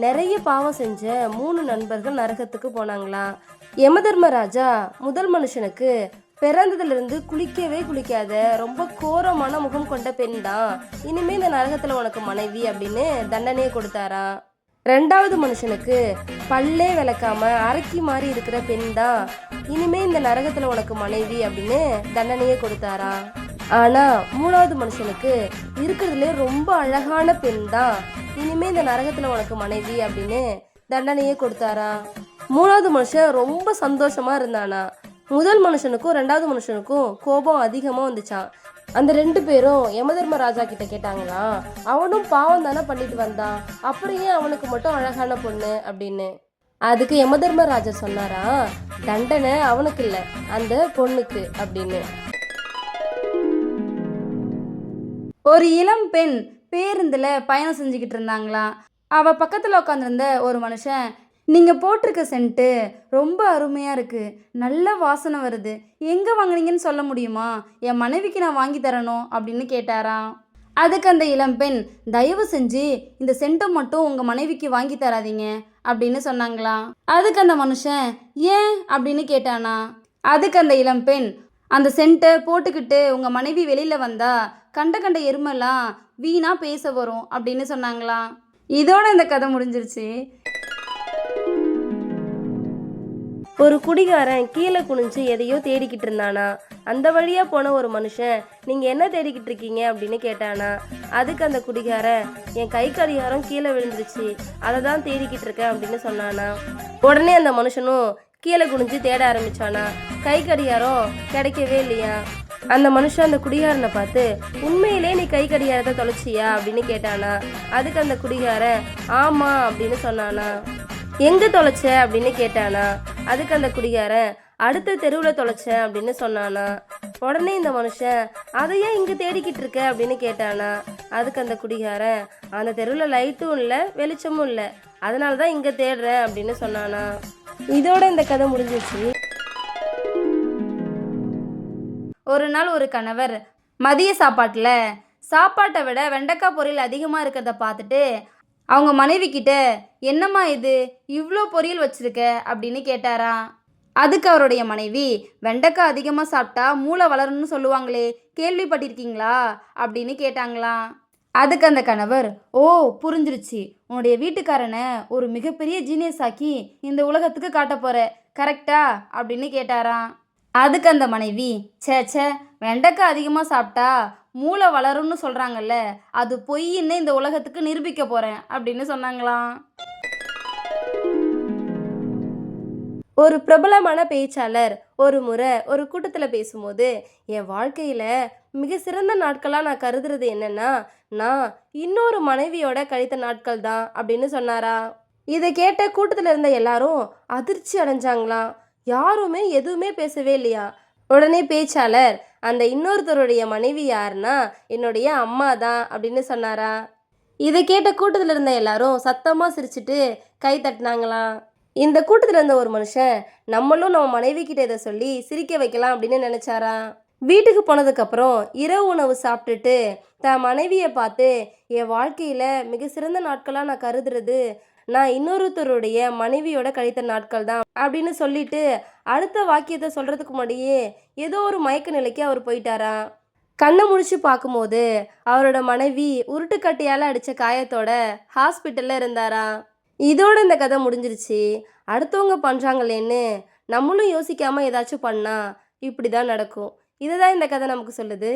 நிறைய பாவம் செஞ்ச 3 நண்பர்கள் நரகத்துக்கு போனாங்களாம். யமதர்மராஜா முதல் மனுஷனுக்கு பிறந்ததிலிருந்து குளிக்கவே குளிக்காத ரொம்ப கோரமான முகம் கொண்ட பெண் தான் இனிமே இந்த நரகத்துல உனக்கு மனைவி அப்படின்னு தண்டனையை கொடுத்தாராம். ரெண்டாவது மனுஷனுக்கு பல்லே விளக்காம அரக்கி மாதிரி இருக்கிற பெண் தான் இனிமே இந்த நரகத்துல உனக்கு மனைவி அப்படின்னு தண்டனையே கொடுத்தாராம். ஆனா மூணாவது மனுஷனுக்கு இருக்கிறதுல ரொம்ப அழகான பெண் தான் இனிமே இந்த நரகத்துல உனக்கு மனைவி அப்படின்னு தண்டனையே கொடுத்தாராம். மூணாவது மனுஷன் ரொம்ப சந்தோஷமா இருந்தானா. முதல் மனுஷனுக்கும் ரெண்டாவது மனுஷனுக்கும் கோபம் அதிகமா வந்துச்சான். அந்த 2 பேரும் யமதர்ம ராஜா கிட்ட கேட்டாங்களா, அவனும் பாவம் தானே பண்ணிட்டு வந்தான், அப்புறம் ஏன் அவனுக்கு மட்டும் அழகான பொண்ணு அப்படின்னு. அதுக்கு யமதர்ம ராஜா சொன்னாரா, தண்டனை அவனுக்கு இல்ல அந்த பொண்ணுக்கு அப்படின்னு. ஒரு இளம் பெண் பேருந்துல பயணம் செஞ்சுக்கிட்டு இருந்தாங்களாம். அவ பக்கத்துல உட்காந்துருந்த ஒரு மனுஷன், நீங்க போட்டிருக்க சென்ட்டு ரொம்ப அருமையா இருக்கு, நல்ல வாசனை வருது, எங்க வாங்குனீங்கன்னு சொல்ல முடியுமா, என் மனைவிக்கு நான் வாங்கி தரணும் அப்படின்னு கேட்டாராம். அதுக்கு அந்த இளம் பெண், தயவு செஞ்சு இந்த சென்ட்டை மட்டும் உங்க மனைவிக்கு வாங்கி தராதீங்க அப்படின்னு சொன்னாங்களாம். அதுக்கு அந்த மனுஷன், ஏன் அப்படின்னு கேட்டானா. அதுக்கு அந்த இளம் பெண், அந்த சென்ட்டை போட்டுக்கிட்டு உங்கள் மனைவி வெளியில் வந்தா கண்ட கண்ட எருமெல்லாம் வீணாக பேச வரும் அப்படின்னு சொன்னாங்களாம். இதோட இந்த கதை முடிஞ்சிருச்சு. ஒரு குடிகாரன் கீழே குனிஞ்சு எதையோ தேடிக்கிட்டு இருந்தானா. அந்த வழியா போன ஒரு மனுஷன், நீங்க என்ன தேடிக்கிட்டு இருக்கீங்க அப்படின்னு கேட்டானா. அதுக்கு அந்த குடிகாரன், என் கை கடிகாரம் கீழே விழுந்துருச்சு, அதை தான் தேடிக்கிட்டு இருக்கேன் அப்படின்னு சொன்னானா. உடனே அந்த மனுஷனும் கீழே குனிஞ்சு தேட ஆரம்பிச்சானா. கை கடிகாரம் கிடைக்கவே இல்லையா. அந்த மனுஷன் அந்த குடிகாரனை பார்த்து, உண்மையிலே நீ கை கடிகாரத்தை தொலைச்சியா அப்படின்னு கேட்டானா. அதுக்கு அந்த குடிகாரன், ஆமா அப்படின்னு சொன்னானா. எங்க தொலைச்ச அப்படின்னு கேட்டானா. அதுக்கு அந்த குடிகாரன், அடுத்த தெருவில் தொலைச்சேன் அப்படின்னு சொன்னானா. உடனே இந்த மனுஷன், அதையே இங்கே தேடிக்கிட்டு இருக்க அப்படின்னு கேட்டானா. அதுக்கு அந்த குடிகாரன், அந்த தெருவில் லைட்டும் இல்லை வெளிச்சமும் இல்லை, அதனால தான் இங்கே தேடுறேன் அப்படின்னு சொன்னானா. இதோட இந்த கதை முடிஞ்சிச்சு. ஒரு நாள் ஒரு கணவர் மதிய சாப்பாட்டை விட வெண்டைக்காய் பொரியல் அதிகமாக இருக்கிறத பார்த்துட்டு அவங்க மனைவி கிட்ட, என்னம்மா இது இவ்வளோ பொரியல் வச்சிருக்க அப்படின்னு கேட்டாராம். அதுக்கு அவருடைய மனைவி, வெண்டைக்காய் அதிகமாக சாப்பிட்டா மூளை வளரும்னு சொல்லுவாங்களே, கேள்விப்பட்டிருக்கீங்களா அப்படின்னு கேட்டாங்களாம். அதுக்கு அந்த கணவர், ஓ புரிஞ்சிருச்சு, உன்னுடைய வீட்டுக்காரனை ஒரு மிகப்பெரிய ஜீனியஸ் ஆக்கி இந்த உலகத்துக்கு காட்ட போற, கரெக்டா அப்படின்னு கேட்டாராம். அதுக்கு அந்த மனைவி, சே வெண்டைக்காய் அதிகமாக சாப்பிட்டா மூளை வளரும்னு சொல்கிறாங்கல்ல, அது பொய்ன்னு இந்த உலகத்துக்கு நிரூபிக்க போகிறேன் அப்படின்னு சொன்னாங்களாம். ஒரு பிரபலமான பேச்சாளர் ஒரு முறை ஒரு கூட்டத்தில் பேசும்போது, என் வாழ்க்கையில் மிக சிறந்த நாட்களாக நான் கருதுறது என்னன்னா, நான் இன்னொரு மனைவியோட கழித்த நாட்கள் தான் அப்படின்னு சொன்னாரா. இதை கேட்ட கூட்டத்தில் இருந்த எல்லாரும் அதிர்ச்சி அடைஞ்சாங்களாம். யாருமே எதுவுமே பேசவே இல்லையா. உடனே பேச்சாளர், அந்த இன்னொருத்தருடைய மனைவி யாருன்னா என்னுடைய அம்மா தான் அப்படின்னு சொன்னாரா. இதை கேட்ட கூட்டத்தில் இருந்த எல்லாரும் சத்தமாக சிரிச்சுட்டு கை தட்டினாங்களாம். இந்த கூட்டத்தில் இருந்த ஒரு மனுஷன், நம்மளும் நம்ம மனைவி கிட்ட இதை சொல்லி சிரிக்க வைக்கலாம் அப்படின்னு நினைச்சாரா. வீட்டுக்கு போனதுக்கப்புறம் இரவு உணவு சாப்பிட்டுட்டு தன் மனைவியை பார்த்து, என் வாழ்க்கையில் மிக சிறந்த நாட்களாக நான் கருதுறது நான் இன்னொருத்தருடைய மனைவியோட கழித்த நாட்கள் தான் அப்படின்னு சொல்லிட்டு அடுத்த வாக்கியத்தை சொல்றதுக்கு முன்னாடியே ஏதோ ஒரு மயக்க நிலைக்கு அவர் போயிட்டாரா. கண்ணை முடிச்சு பார்க்கும்போது அவரோட மனைவி உருட்டுக்கட்டையால் அடித்த காயத்தோட ஹாஸ்பிட்டலில் இருந்தாரா. இதோட இந்த கதை முடிஞ்சிருச்சு. அடுத்தவங்க பண்ணுறாங்களேன்னு நம்மளும் யோசிக்காமல் ஏதாச்சும் பண்ணால் இப்படி தான் நடக்கும். இதுதான் இந்த கதை நமக்கு சொல்லுது.